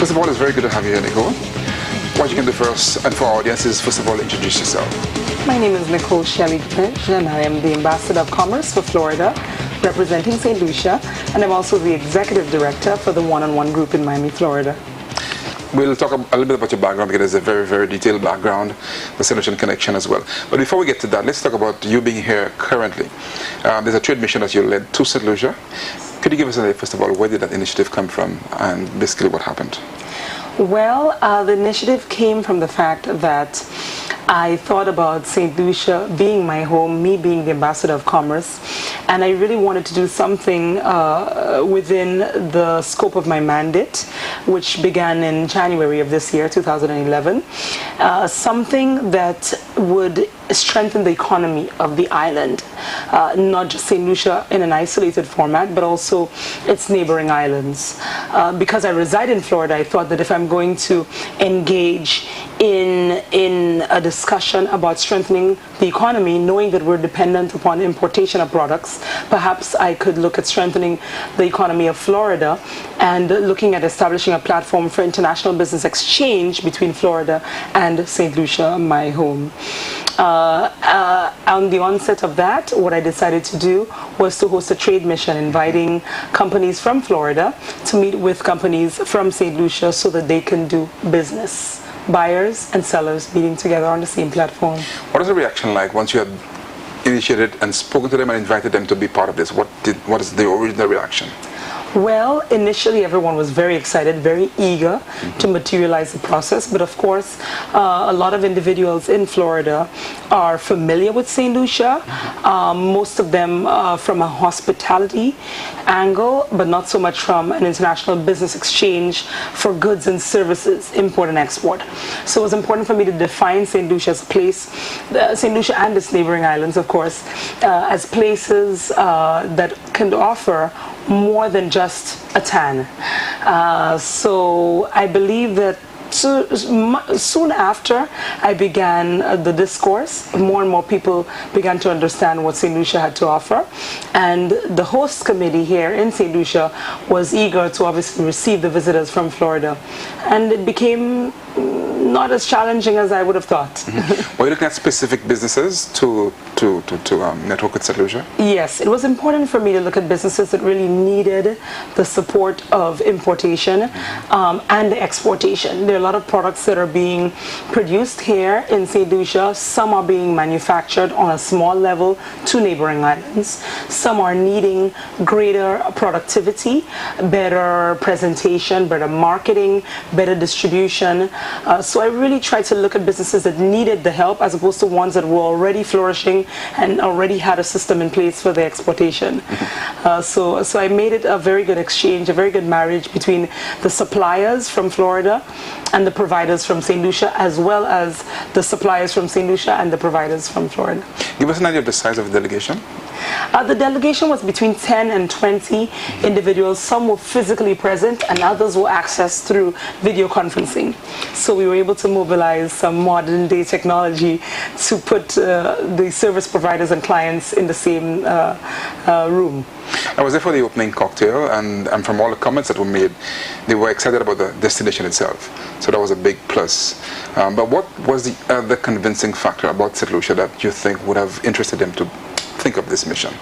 First of all, it's very good to have you here, Nicole. What you can do for us and for our audience is, first of all, introduce yourself. My name is Nicole Shelley Finch, and I am the Ambassador of Commerce for Florida, representing St. Lucia, and I'm also the Executive Director for the One-on-One Group in Miami, Florida. We'll talk a little bit about your background because it's a very, very detailed background, the St. Lucian connection as well. But before we get to that, let's talk about you being here currently. There's a trade mission that you led to St. Lucia. Could you give us an idea, first of all, where did that initiative come from and basically what happened? Well, the initiative came from the fact that I thought about St. Lucia being my home, me being the Ambassador of Commerce, and I really wanted to do something within the scope of my mandate, which began in January of this year, 2011, something that would strengthen the economy of the island, not just St. Lucia in an isolated format, but also its neighboring islands. Because I reside in Florida, I thought that if I'm going to engage in a discussion about strengthening the economy, knowing that we're dependent upon importation of products, perhaps I could look at strengthening the economy of Florida and looking at establishing a platform for international business exchange between Florida and St. Lucia, my home. On the onset of that, what I decided to do was to host a trade mission, inviting companies from Florida to meet with companies from St. Lucia so that they can do business. Buyers and sellers meeting together on the same platform. What is the reaction like once you had initiated and spoken to them and invited them to be part of this? What is the original reaction? Well, initially everyone was very excited, very eager to materialize the process, but of course a lot of individuals in Florida are familiar with St. Lucia, most of them from a hospitality angle, but not so much from an international business exchange for goods and services, import and export. So it was important for me to define St. Lucia as a place, St. Lucia and its neighboring islands, of course, as places that can offer more than just a tan. So I believe that soon after I began the discourse, more and more people began to understand what St. Lucia had to offer, and the host committee here in St. Lucia was eager to obviously receive the visitors from Florida, and it became not as challenging as I would have thought. Were you looking at specific businesses to network with St. Lucia? Yes, it was important for me to look at businesses that really needed the support of importation and exportation. There are a lot of products that are being produced here in St. Lucia. Some are being manufactured on a small level to neighboring islands. Some are needing greater productivity, better presentation, better marketing, better distribution. So I really tried to look at businesses that needed the help as opposed to ones that were already flourishing and already had a system in place for their exportation. So I made it a very good exchange, a very good marriage between the suppliers from Florida and the providers from St. Lucia, as well as the suppliers from St. Lucia and the providers from Florida. Give us an idea of the size of the delegation. The delegation was between 10 and 20 individuals. Some were physically present and others were accessed through video conferencing. So we were able to mobilize some modern day technology to put the service providers and clients in the same room. I was there for the opening cocktail, and from all the comments that were made, they were excited about the destination itself. So that was a big plus. But what was the other convincing factor about St. Lucia that you think would have interested them to think of this mission?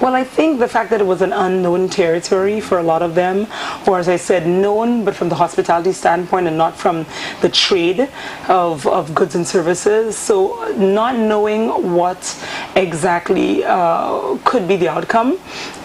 Well, I think the fact that it was an unknown territory for a lot of them, or as I said, known, but from the hospitality standpoint and not from the trade of goods and services. So not knowing what exactly could be the outcome,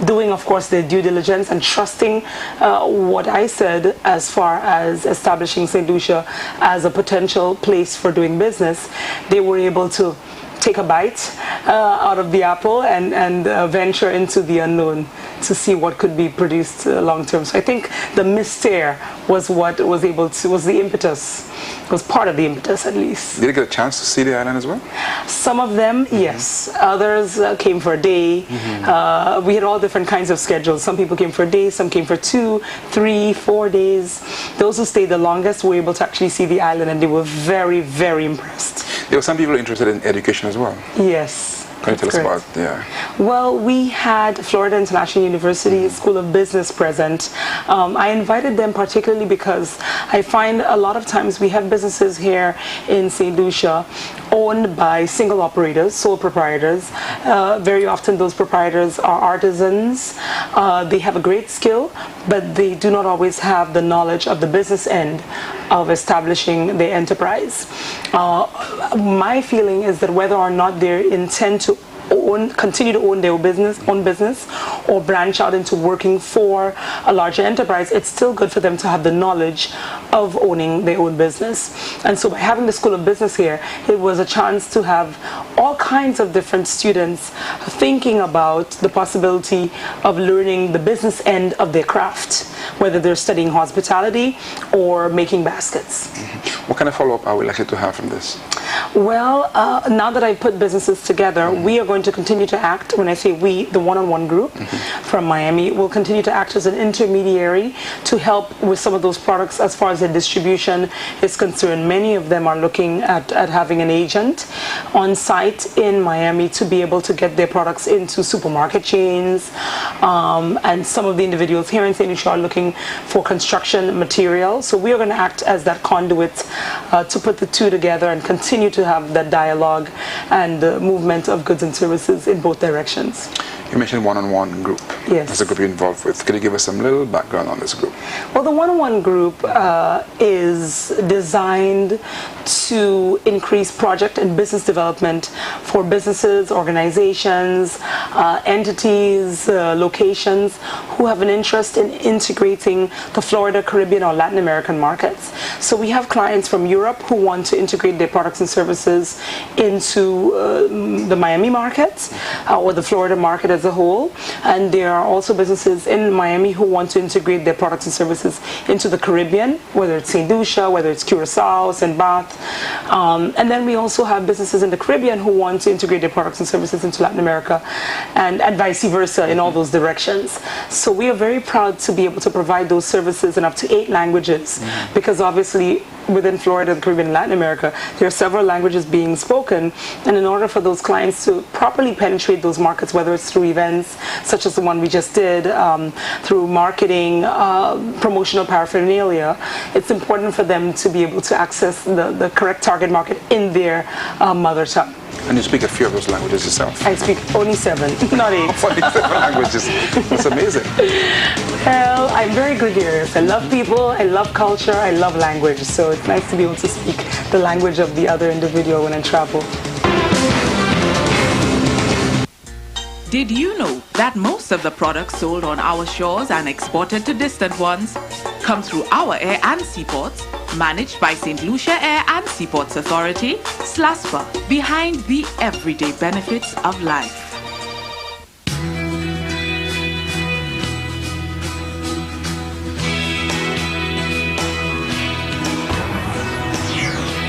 doing, of course, their due diligence and trusting what I said as far as establishing St. Lucia as a potential place for doing business, they were able to take a bite out of the apple and venture into the unknown to see what could be produced long term. So I think the mystère was what was the impetus, was part of the impetus at least. Did you get a chance to see the island as well? Some of them, yes. Others came for a day. We had all different kinds of schedules. Some people came for a day, some came for 2, 3, 4 days. Those who stayed the longest were able to actually see the island, and they were very, very impressed. There were some people interested in education as well. Yes. Can you tell us Great. about, yeah. Well, we had Florida International University School of Business present. I invited them particularly because I find a lot of times we have businesses here in St. Lucia owned by single operators, sole proprietors. Very often those proprietors are artisans. They have a great skill, but they do not always have the knowledge of the business end of establishing their enterprise. My feeling is that whether or not they intend to continue to own their own business, or branch out into working for a larger enterprise, it's still good for them to have the knowledge of owning their own business. And so by having the School of Business here, it was a chance to have all kinds of different students thinking about the possibility of learning the business end of their craft, whether they're studying hospitality or making baskets. What kind of follow-up are we likely to have from this? Well, now that I've put businesses together, we are going to continue to act. When I say we, the one-on-one group from Miami will continue to act as an intermediary to help with some of those products as far as their distribution is concerned. Many of them are looking at having an agent on site in Miami to be able to get their products into supermarket chains, and some of the individuals here in St. Lucia are looking for construction material. So we are going to act as that conduit to put the two together and continue to have that dialogue and movement of goods and services in both directions. You mentioned one-on-one group. Yes. That's a group you're involved with. Can you give us some little background on this group? Well, the one-on-one group is designed to increase project and business development for businesses, organizations, entities, locations who have an interest in integrating the Florida, Caribbean, or Latin American markets. So we have clients from Europe who want to integrate their products and services into the Miami market or the Florida market as a whole. And there are also businesses in Miami who want to integrate their products and services into the Caribbean, whether it's St. Lucia, whether it's Curacao, St. Bath. And then we also have businesses in the Caribbean who want to integrate their products and services into Latin America, and vice versa in all those directions. So we are very proud to be able to provide those services in up to 8 languages, because obviously within Florida, the Caribbean, and Latin America, there are several languages being spoken, and in order for those clients to properly penetrate those markets, whether it's through events such as the one we just did, through marketing, promotional paraphernalia, it's important for them to be able to access the correct target market in their mother tongue. And you speak a few of those languages yourself? I speak only 7, not 8. 47 languages. That's amazing. Well, I'm very gregarious. I love people, I love culture, I love language. So it's nice to be able to speak the language of the other individual when I travel. Did you know that most of the products sold on our shores and exported to distant ones come through our air and seaports, managed by St. Lucia Air and Seaports Authority, SLASPA, behind the everyday benefits of life.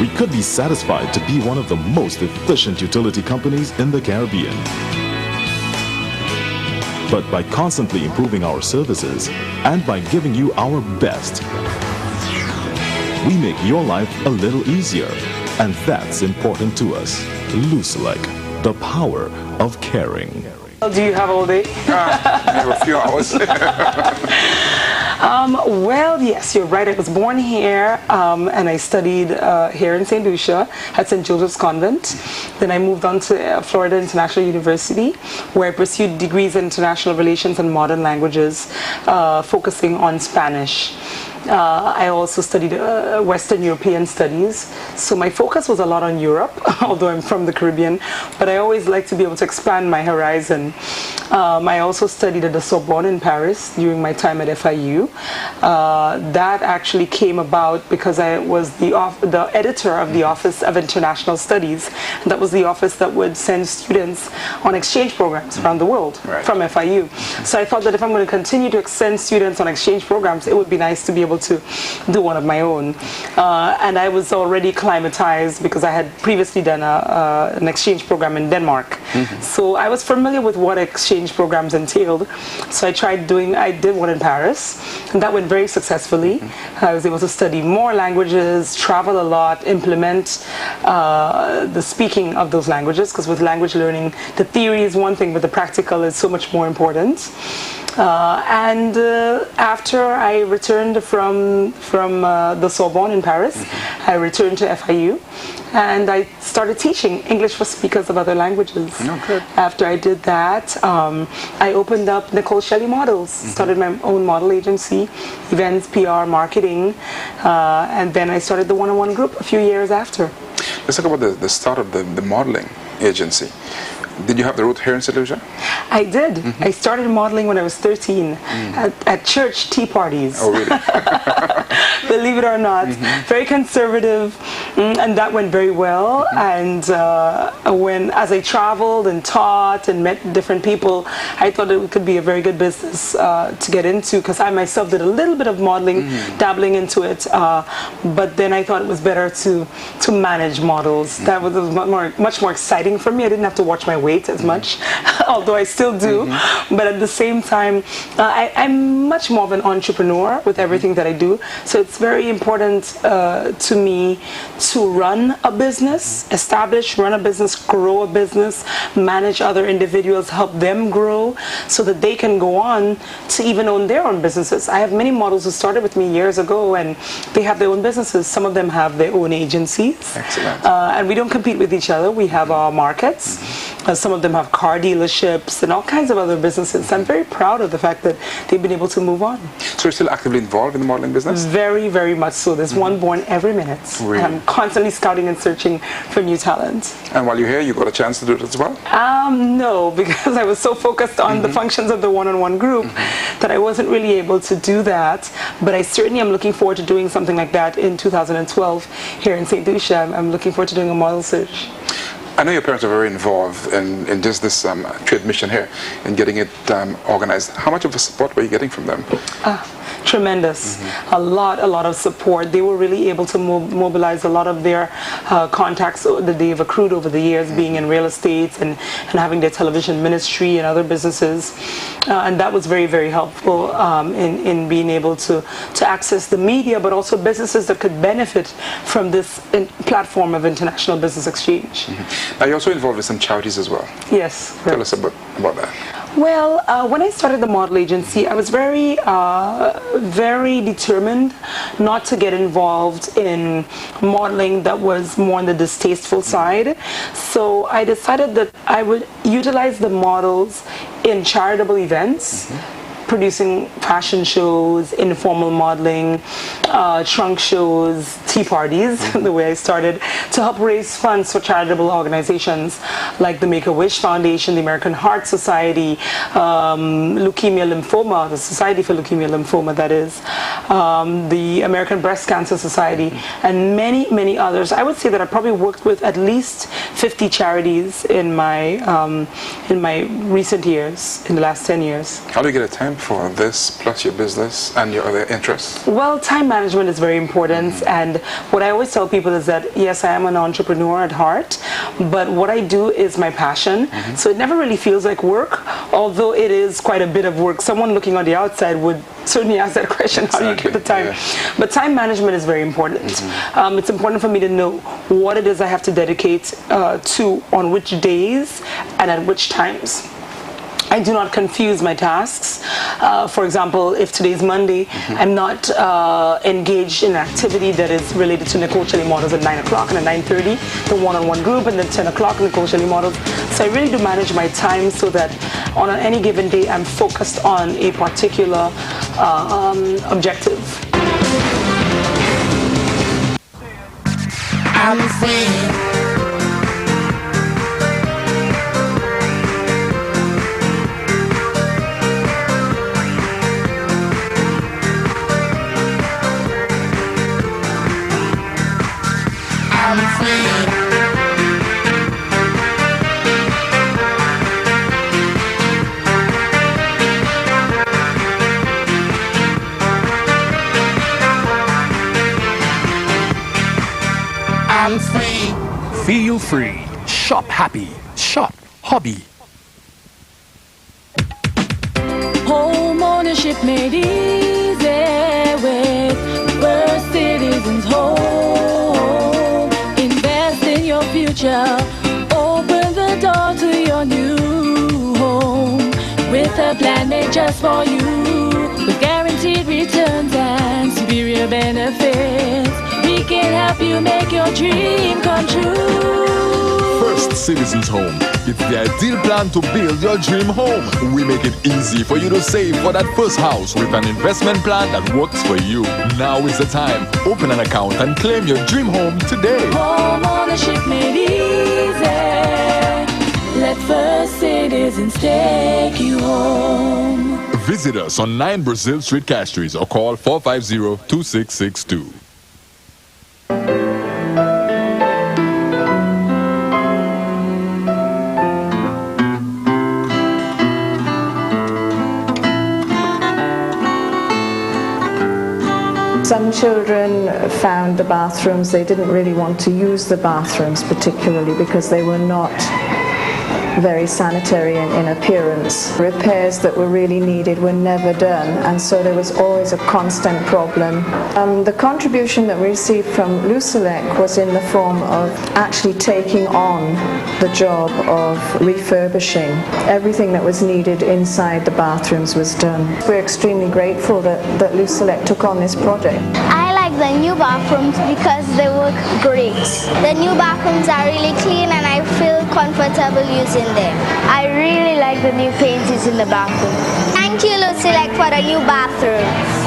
We could be satisfied to be one of the most efficient utility companies in the Caribbean. But by constantly improving our services and by giving you our best, we make your life a little easier, and that's important to us. Lucelec, the power of caring. Do you have all day? We have a few hours. Well, yes, you're right. I was born here, and I studied here in St. Lucia at St. Joseph's Convent. Then I moved on to Florida International University, where I pursued degrees in international relations and modern languages, focusing on Spanish. I also studied Western European studies, so my focus was a lot on Europe, although I'm from the Caribbean, but I always like to be able to expand my horizon. I also studied at the Sorbonne in Paris during my time at FIU. That actually came about because I was the editor of the Office of International Studies. That was the office that would send students on exchange programs around the world from FIU. So I thought that if I'm going to continue to send students on exchange programs, it would be nice to be able to do one of my own. And I was already acclimatized because I had previously done an exchange program in Denmark. So I was familiar with what exchange programs entailed. So I did one in Paris, and that went very successfully. I was able to study more languages, travel a lot, implement the speaking of those languages, because with language learning, the theory is one thing, but the practical is so much more important. And after I returned from the Sorbonne in Paris, I returned to FIU, and I started teaching English for speakers of other languages. Oh, good. After I did that, I opened up Nicole Shelley Models, started my own model agency, events, PR, marketing, and then I started the one-on-one group a few years after. Let's talk about the start of the modeling agency. Did you have the root here in St. Lucia? I did. I started modeling when I was 13 at church tea parties. Oh, really? Believe it or not. Very conservative, and that went very well. And as I traveled and taught and met different people, I thought it could be a very good business to get into, because I myself did a little bit of modeling, dabbling into it, but then I thought it was better to manage models. That was much more exciting for me. I didn't have to watch my weight as much, although I still do. But at the same time, I'm much more of an entrepreneur with everything that I do. So it's very important to me to run a business, run a business, grow a business, manage other individuals, help them grow so that they can go on to even own their own businesses. I have many models who started with me years ago, and they have their own businesses. Some of them have their own agencies. Excellent. And we don't compete with each other. We have our markets. Some of them have car dealerships and all kinds of other businesses. I'm very proud of the fact that they've been able to move on. So you're still actively involved in the modeling business? Very, very much so. There's one born every minute. Really? I'm constantly scouting and searching for new talent. And while you're here, you got a chance to do it as well? No, because I was so focused on the functions of the one-on-one group that I wasn't really able to do that. But I certainly am looking forward to doing something like that in 2012 here in St. Lucia. I'm looking forward to doing a model search. I know your parents are very involved in just this trade mission here and getting it organized. How much of a support were you getting from them? Tremendous. A lot of support. They were really able to mobilize a lot of their contacts that they've accrued over the years, being in real estate and having their television ministry and other businesses. And that was very, very helpful in being able to access the media, but also businesses that could benefit from this platform of international business exchange. Now, you're also involved with some charities as well. Yes. Tell us about that. Well, when I started the model agency, I was very, very determined not to get involved in modeling that was more on the distasteful side. So I decided that I would utilize the models in charitable events, producing fashion shows, informal modeling, trunk shows, tea parties, the way I started, to help raise funds for charitable organizations like the Make-A-Wish Foundation, the American Heart Society, Leukemia Lymphoma, the Society for Leukemia Lymphoma, that is, the American Breast Cancer Society, and many, many others. I would say that I probably worked with at least 50 charities in my recent years, in the last 10 years. How do you get a time for this, plus your business and your other interests? Well, time management is very important, and what I always tell people is that, yes, I am an entrepreneur at heart, but what I do is my passion, so it never really feels like work, although it is quite a bit of work. Someone looking on the outside would certainly ask that question, how do you get the time? Yeah. But time management is very important. It's important for me to know what it is I have to dedicate to on which days and at which times. I do not confuse my tasks. For example, if today's Monday, I'm not engaged in an activity that is related to Nicole Shelley Models at 9 o'clock and at 9:30, the one-on-one group, and then 10 o'clock, Nicole Shelley Models. So I really do manage my time so that on any given day, I'm focused on a particular objective. I'm free. free. Shop happy. Shop hobby. Home ownership made easy with First Citizens Home. Invest in your future. Open the door to your new home with a plan made just for you, with guaranteed returns and superior benefits. We can help you make your dream come true. First Citizens Home. It's the ideal plan to build your dream home. We make it easy for you to save for that first house with an investment plan that works for you. Now is the time. Open an account and claim your dream home today. Home ownership made easy. Let First Citizens take you home. Visit us on 9 Brazil Street, Castries, or call 450-2662. Some children found the bathrooms, they didn't really want to use the bathrooms particularly because they were not very sanitary in appearance. Repairs that were really needed were never done, and so there was always a constant problem. The contribution that we received from Lucelec was in the form of actually taking on the job of refurbishing. Everything that was needed inside the bathrooms was done. We're extremely grateful that Lucelec took on this project. I like the new bathrooms because they work great. The new bathrooms are really clean and I feel comfortable using them. I really like the new paintings in the bathroom. Thank you, Lucelec, for the new bathrooms.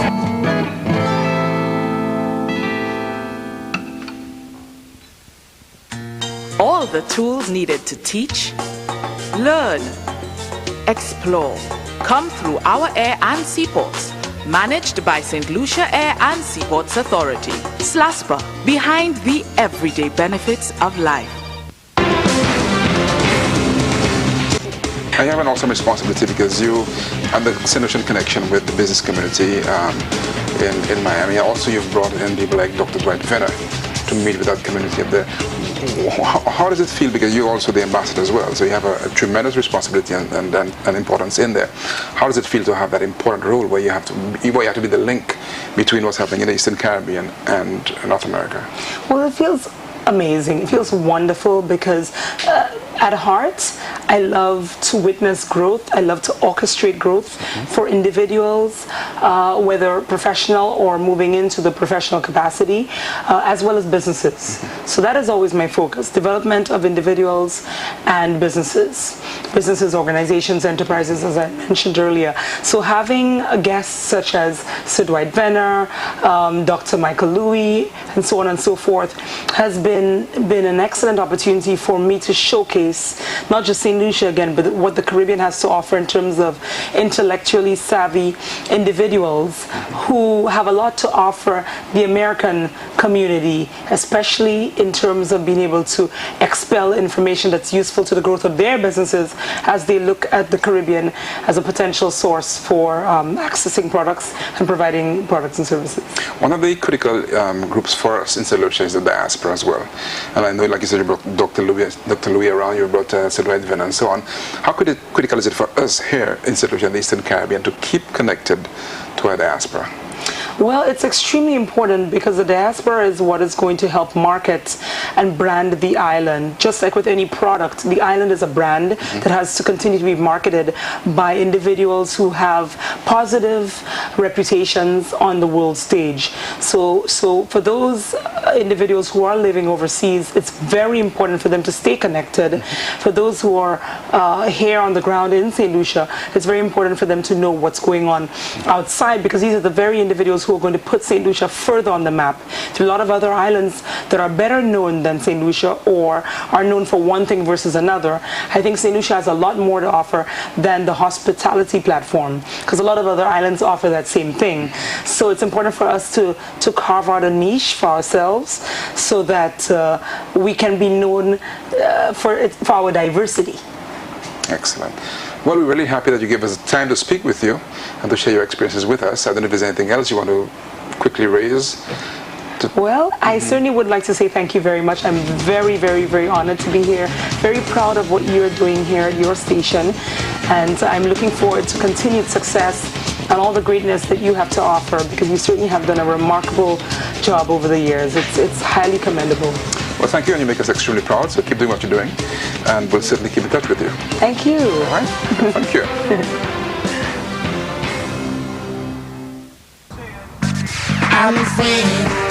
All the tools needed to teach, learn, explore come through our air and seaports, managed by St. Lucia Air and Seaports Authority. SLASPA, behind the everyday benefits of life. I have an awesome responsibility because you and the St. Lucian connection with the business community in Miami. Also, you've brought in people like Dr. Dwight Venner to meet with that community up there. How does it feel, because you're also the ambassador as well, so you have a tremendous responsibility and importance in there. How does it feel to have that important role where you have to be the link between what's happening in the Eastern Caribbean and North America? Well, it feels amazing. It feels wonderful because at heart, I love to witness growth. I love to orchestrate growth for individuals, whether professional or moving into the professional capacity, as well as businesses. So that is always my focus: development of individuals and businesses, organizations, enterprises, as I mentioned earlier. So having guests such as Sir Dwight Venner, Dr. Michael Louis, and so on and so forth, has been an excellent opportunity for me to showcase not just St. Lucia again, but what the Caribbean has to offer in terms of intellectually savvy individuals who have a lot to offer the American community, especially in terms of being able to expel information that's useful to the growth of their businesses as they look at the Caribbean as a potential source for accessing products and providing products and services. One of the critical groups for us in St. Lucia is the diaspora as well. And I know, like you said, you brought Dr. Louis around, you brought Sir Dwight Venner and so on. How critical is it for us here in St. Lucia and the Eastern Caribbean to keep connected to our diaspora? Well, it's extremely important because the diaspora is what is going to help market and brand the island. Just like with any product, the island is a brand that has to continue to be marketed by individuals who have positive reputations on the world stage. So for those individuals who are living overseas, it's very important for them to stay connected. For those who are here on the ground in St. Lucia, it's very important for them to know what's going on outside, because these are the very individuals who are going to put St. Lucia further on the map. There are a lot of other islands that are better known than St. Lucia, or are known for one thing versus another. I think St. Lucia has a lot more to offer than the hospitality platform, because a lot of other islands offer that same thing. So it's important for us to carve out a niche for ourselves so that we can be known for our diversity. Excellent. Well, we're really happy that you gave us time to speak with you and to share your experiences with us. I don't know if there's anything else you want to quickly raise Well, I certainly would like to say thank you very much. I'm very, very, very honored to be here. Very proud of what you're doing here at your station. And I'm looking forward to continued success and all the greatness that you have to offer, because you certainly have done a remarkable job over the years. It's highly commendable. Well, thank you, and you make us extremely proud, so keep doing what you're doing, and we'll certainly keep in touch with you. Thank you. All right? Thank you. I'm saying